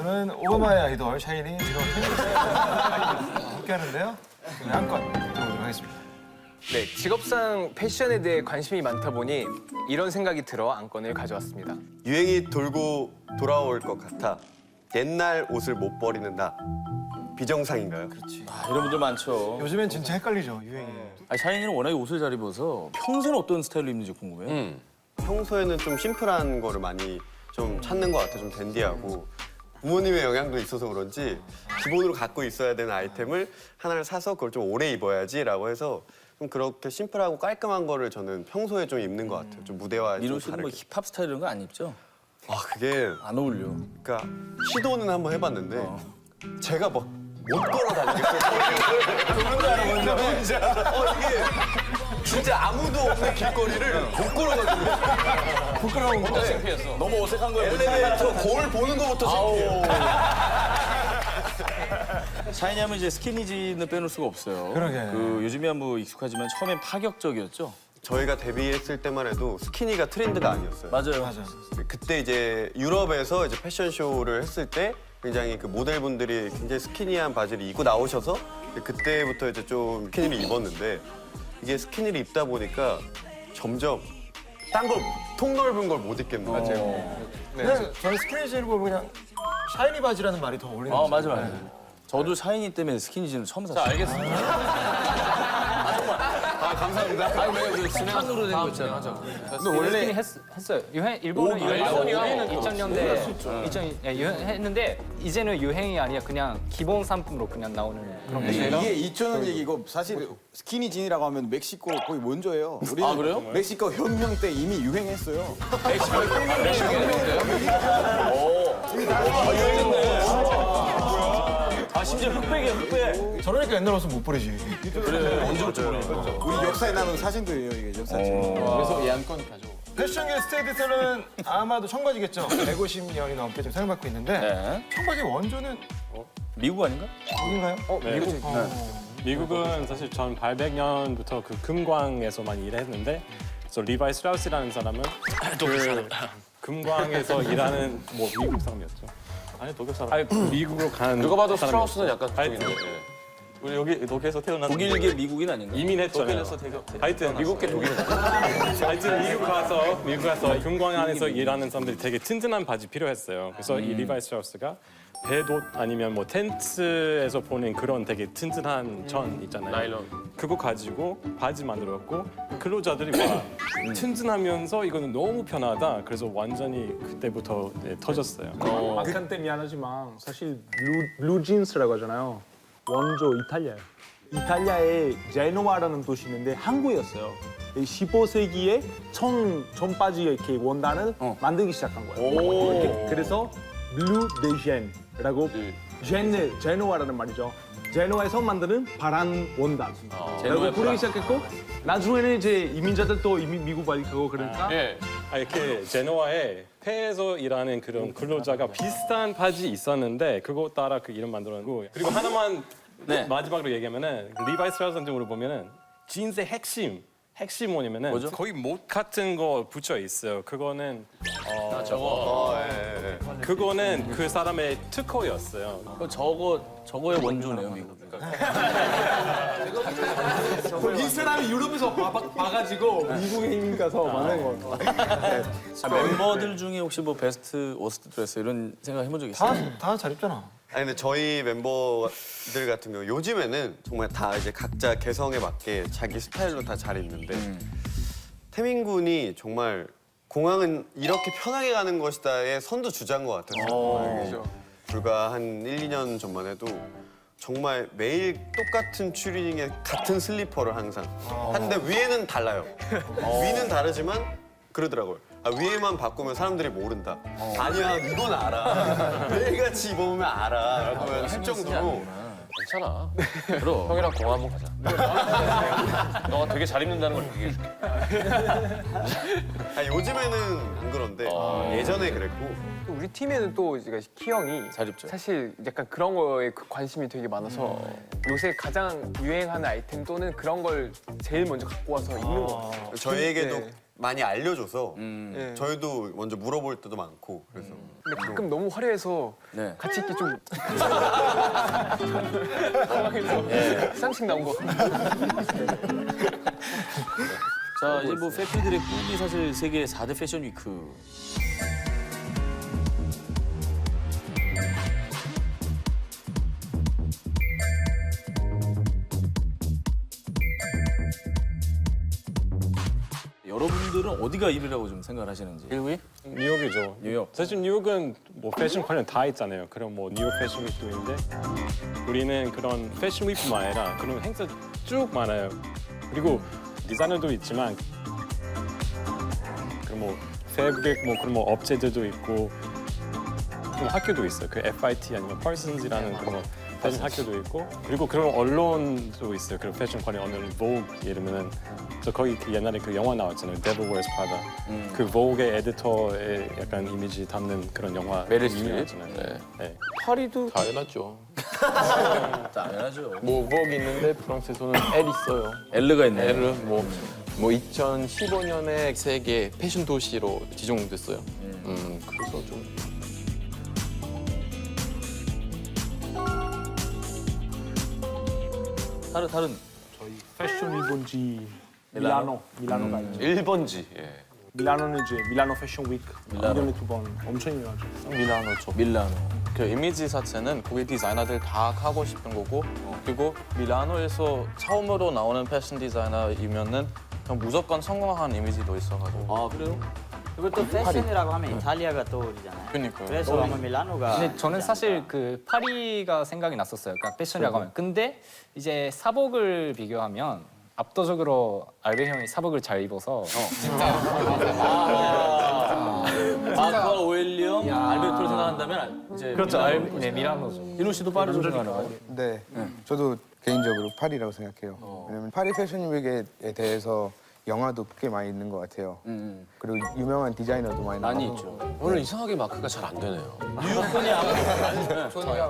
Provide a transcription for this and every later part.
저는 오바마의 아이돌 샤이니 지금 함께 하는데요. 한건 들어보도록 하겠습니다. 네, 직업상 패션에 대해 관심이 많다 보니 이런 생각이 들어 안건을 가져왔습니다. 유행이 돌고 돌아올 것 같아 옛날 옷을 못 버리는 나 비정상인가요? 이런 분들 많죠. 요즘엔 진짜 헷갈리죠, 유행이. 샤이니는 워낙에 옷을 잘 입어서 평소에는 어떤 스타일로 입는지 궁금해요. 평소에는 좀 심플한 거를 많이 좀 찾는 것 같아요. 좀 댄디하고 부모님의 영향도 있어서 그런지 기본으로 갖고 있어야 되는 아이템을 하나를 사서 그걸 좀 오래 입어야지라고 해서 좀 그렇게 심플하고 깔끔한 거를 저는 평소에 좀 입는 것 같아요. 좀 무대와 민호 좀 씨는 뭐 다르게. 힙합 스타일 이런 거 안 입죠? 아 그게 안 어울려. 그러니까 시도는 한번 해봤는데 제가 막 못 걸어 다니겠어요. 누군지 알아, 뭔지 알아. 이게 진짜 아무도 없는 길거리를 못 걸어가지고 부끄러운 건데 너무 어색한 거예요. 엘리베이터 거울 보는 거부터 창피해요. 샤이니 하면 이제 스키니진을 빼놓을 수가 없어요. 그러게. 요즘이야 뭐 익숙하지만 처음엔 파격적이었죠. 저희가 데뷔했을 때만 해도 스키니가 트렌드가 아니었어요. 맞아요. 맞아. 그때 이제 유럽에서 이제 패션쇼를 했을 때 굉장히 그 모델분들이 굉장히 스키니한 바지를 입고 나오셔서 그때부터 이제 좀 스키니를 입었는데 이게 스키니를 입다 보니까 점점 딴 걸 통 넓은 걸 못 입겠는 거예요. 그냥 저는 스키니진을 보면 그냥 샤이니 바지라는 말이 더 어울리는 것 같아요. 맞아요. 저도 샤이니 때문에 스키니진을 처음 샀어요. 스판으로 된 거 있잖아. 근데 원래 했어요. 일본은 유행이야. 2000년대 유행했는데 이제는 유행이 아니야. 그냥 기본 상품으로 그냥 나오는 그런 거. 이게 2000년 얘기고 사실 스키니진이라고 하면 멕시코 거의 원조예요. 우리는 그래요? 멕시코 혁명 때 이미 유행했어요. 심지어 흑백이에요, 흑백. 저러니까 옛날 옷은 못 버리지. 우리 역사에 남은 사진들이에요, 이게 역사책. 그래서 이 안건 가져. 패션계 스테이트셀러는 아마도 청바지겠죠. 150년이 넘게 지금 사용받고 있는데 네. 청바지 원조는 미국 아닌가? 어딘가요? 미국은 사실 1800년부터 그 금광에서만 일했는데 그래서 리바이 스트라우스라는 사람은 그 금광에서 일하는 뭐 미국 사람이었죠. 아니 독일 사람. 아니 미국으로 간 누가 봐도 사람이었죠. 스트라우스는 약간 하여튼 그쪽이네. 우리 여기 독일에서 태어난 독일계 미국인 아닌가? 이민했잖아요. 하여튼 미국계 독일. 하여튼 미국 가서 금광 안에서 일하는 사람들이 되게 튼튼한 바지 필요했어요. 그래서 이 리바이 스트라우스가 배옷 아니면 뭐 텐트에서 보는 그런 되게 튼튼한 전 있잖아요. 나일론. 그거 가지고 바지 만들었고 근로자들이 와 튼튼하면서 이거는 너무 편하다. 그래서 완전히 그때부터 터졌어요. 막한 때 미안하지만 사실 블루진스라고 하잖아요. 원조 이탈리아예요. 이탈리아의 제노아라는 도시 있는데 항구였어요. 15세기에 청바지 이렇게 원단을 만들기 시작한 거예요. 이렇게. 그래서 블루 데젠이라고 제노아라는 말이죠. 제노아에서 만드는 파란 원단. 그리고 부르기 시작했고 나중에는 이제 이민자들도 이미 미국 가고 그러니까 이렇게 제노아에 폐에서 일하는 그런 근로자가 비슷한 바지 있었는데 그거 따라 그 이름 만들었고 그리고 하나만 마지막으로 얘기하면은 리바이 스트라우스한테 물어보면은 진스의 핵심 뭐냐면은 뭐죠? 거의 못 같은 거 붙여 있어요. 그거는 그거는 그 사람의 특허였어요. 저거의 원조네요, 미국. 이 사람이 유럽에서 봐가지고 미국에 이민 가서 만든 거. 멤버들 중에 혹시 뭐 베스트 워스트 드레스 이런 생각 해본 적 있어요? 다 잘 입잖아. 아니 근데 저희 멤버들 같은 경우 요즘에는 정말 다 이제 각자 개성에 맞게 자기 스타일로 다 잘 입는데 태민 군이 정말 공항은 이렇게 편하게 가는 것이다의 선두주자인 것 같아요. 정말. 불과 한 1, 2년 전만 해도 정말 매일 똑같은 추리닝에 같은 슬리퍼를 항상 하는데 위에는 달라요. 위는 다르지만 그러더라고요. 위에만 바꾸면 사람들이 모른다. 아니야, 이건 알아. 매일같이 입어보면 알아. 그러면 할 정도로. 괜찮아. 그럼. 형이랑 공항 한번 가자. 너가 되게 잘 입는다는 걸 얘기해줄게. 요즘에는 안 그런데 예전에 그랬고. 우리 팀에는 또 이제 키 형이 잘 입죠. 사실 약간 그런 거에 관심이 되게 많아서 요새 가장 유행하는 아이템 또는 그런 걸 제일 먼저 갖고 와서 입는 거 같아요. 저희에게도 많이 알려줘서 네. 저희도 먼저 물어볼 때도 많고 그래서 근데 가끔 너무 화려해서 네. 같이 입기 좀 당황해서 쌈씩 나온 거. 자 이제 뭐 페피들의 꿈이 사실 세계 4대 패션 위크. 여러분들은 어디가 1위라고 좀 생각을 하시는지. 1위? 뉴욕이죠. 뉴욕. 사실 뉴욕은 뭐 패션 관련 다 있잖아요. 그럼 뭐 뉴욕 패션 위크도 있는데 우리는 그런 패션 위크만 아니라 그런 행사 쭉 많아요. 그리고 디자이너도 있지만 그럼 뭐 패브릭 뭐 그런 뭐 업체들도 있고 그런 학교도 있어요. 그 FIT 아니면 펄슨즈라는 그런 패션 학교도 있고 그리고 그런 언론도 있어요. 그런 패션 관련 언론, Vogue 예를 들면은 저 거기 그 옛날에 그 영화 나왔잖아요. Devil Wears Prada. 그 Vogue의 에디터의 약간 이미지 담는 그런 영화 메릴 스트립? 유명하잖아요. 네. 파리도 당연하죠. 당연하죠. 뭐 Vogue 있는데 프랑스에서는 L 있어요. 엘르가 있네요. L은 뭐 2015년에 세계 패션 도시로 지정됐어요. 그래서 좀 다른 저희 패션 일본지 밀라노가 있죠. 1번지. 예. 밀라노는 이제 밀라노 패션 위크 1년에 2번 엄청 유명하죠. 밀라노죠. 밀라노. 그 이미지 자체는 거기 디자이너들 다 하고 싶은 거고 그리고 밀라노에서 처음으로 나오는 패션 디자이너이면은 그냥 무조건 성공한 이미지도 있어가지고 아 그래요? 그리고 또 패션이라고 하면 이탈리아가 떠오르잖아요. 그러니까요. 그래서 아마 밀라노가. 근데 저는 사실 그 파리가 생각이 났었어요. 그러니까 패션이라고 하면. 근데 이제 사복을 비교하면 압도적으로 알베 형이 사복을 잘 입어서 마크 오엘리엄, 알베르토를 생각한다면 이제 그렇죠. 네, 밀라노죠. 인호 씨도 파리로 생각하나요? 네, 저도 개인적으로 파리라고 생각해요. 왜냐면 파리 패션 위크에 대해서 영화도 꽤 많이 있는 것 같아요. 그리고 유명한 디자이너도 많이 나와서. 많이 있죠. 오늘 이상하게 마크가 잘 안 되네요. 뉴욕분이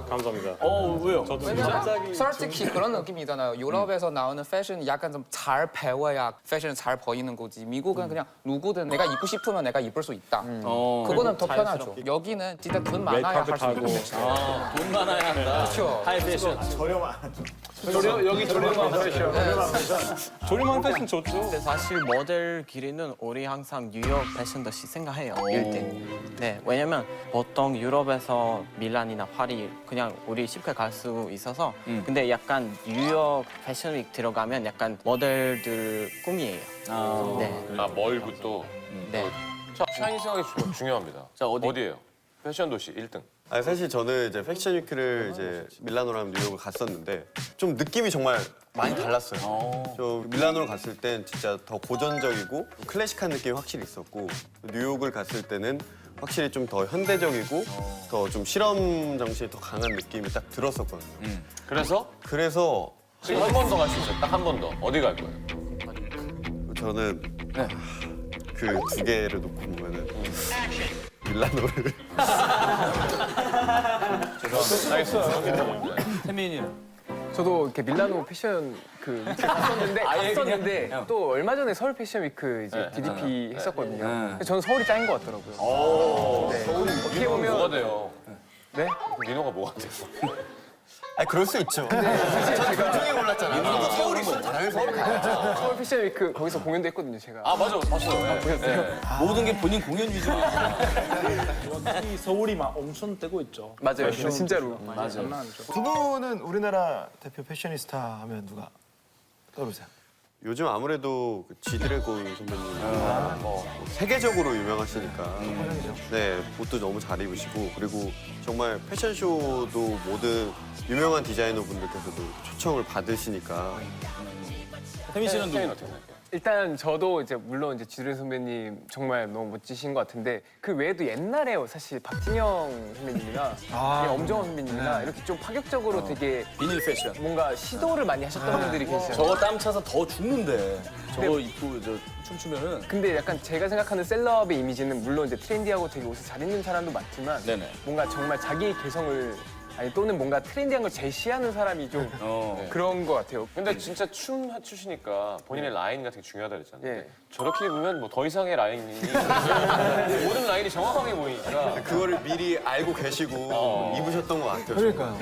감사합니다. 왜요? 왜냐면 솔직히 그런 느낌이잖아요. 유럽에서 나오는 패션이 약간 좀 잘 배워야 패션이 잘 보이는 거지. 미국은 그냥 누구든 내가 입고 싶으면 내가 입을 수 있다. 그거는 더 편하죠. 여기는 진짜 돈 많아야 할 수 있는 레드카펫 패션. 돈 많아야 한다. 그렇죠. 하이 패션. 여기 저렴한 패션. 저렴한 패션 좋죠. 근데 사실 모델 길이는 우리 항상 뉴욕 패션 도시 생각해요. 1등. 네, 왜냐면 보통 유럽에서 밀란이나 파리 그냥 우리 쉽게 갈 수 있어서 근데 약간 뉴욕 패션 윅 들어가면 약간 모델들 꿈이에요. 네. 아 멀고 또. 네. 자, 샤이니 생각이 중요합니다. 자, 어디예요? 패션 도시 1등. 아니, 사실 저는 이제 패션 위크를 이제 밀라노랑 뉴욕을 갔었는데 좀 느낌이 정말 많이 달랐어요. 저 밀라노를 갔을 땐 진짜 더 고전적이고 클래식한 느낌이 확실히 있었고 뉴욕을 갔을 때는 확실히 좀 더 현대적이고 더 좀 실험 정신이 더 강한 느낌이 딱 들었었거든요. 그래서 지금 한 번 더 갈 수 있어요. 딱 한 번 더. 어디 갈 거예요? 저는 그 두 개를 놓고 보면은 밀라노를 태민이는? 저도 이렇게 밀라노 패션 그 위크 갔었는데 또 얼마 전에 서울 패션 위크 이제 DDP 했었거든요. 근데 저는 서울이 짱인 것 같더라고요. 네. 어떻게 뭐가 보면 돼요? 네? 민호가 뭐가 돼요? 아니 그럴 수 있죠. 저는 둘 중에 몰랐잖아요. 서울이 있으면 당연히 서울 가야죠. 서울 패션 위크 거기서 공연도 했거든요, 제가. 아 맞아 봤어요. 보셨어요? 모든 게 본인 공연 위주로. 역시 서울이 막 엄청 뜨고 있죠. 맞아요, 진짜로. 장난 아니죠. 두 분은 우리나라 대표 패셔니스타 하면 누가 떠오르세요? 요즘 아무래도 그 지드래곤 선배님 뭐 세계적으로 유명하시니까 네 옷도 너무 잘 입으시고 그리고 정말 패션쇼도 모든 유명한 디자이너 분들께서도 초청을 받으시니까 태민 씨는 태민 누구? 어떻게 생각해요? 일단 저도 이제 물론 이제 지드래 선배님 정말 너무 멋지신 것 같은데 그 외에도 옛날에 사실 박진영 선배님이나 엄정화 선배님이나 이렇게 좀 파격적으로 되게 비닐 패션. 뭔가 시도를 많이 하셨던 분들이 계시잖아요. 저거 땀 차서 더 죽는데. 저거 입고 저 춤추면은. 근데 약간 제가 생각하는 셀럽의 이미지는 물론 이제 트렌디하고 되게 옷을 잘 입는 사람도 많지만 네네. 뭔가 정말 자기의 개성을 아니 또는 뭔가 트렌디한 걸 제시하는 사람이 좀 그런 것 같아요. 근데 진짜 춤 추시니까 본인의 라인 같은 게 중요하다 그랬잖아요. 예. 저렇게 입으면 뭐 더 이상의 라인이 모든 라인이 정확하게 보이니까 그거를 미리 알고 계시고 입으셨던 것 같아요. 그러니까요.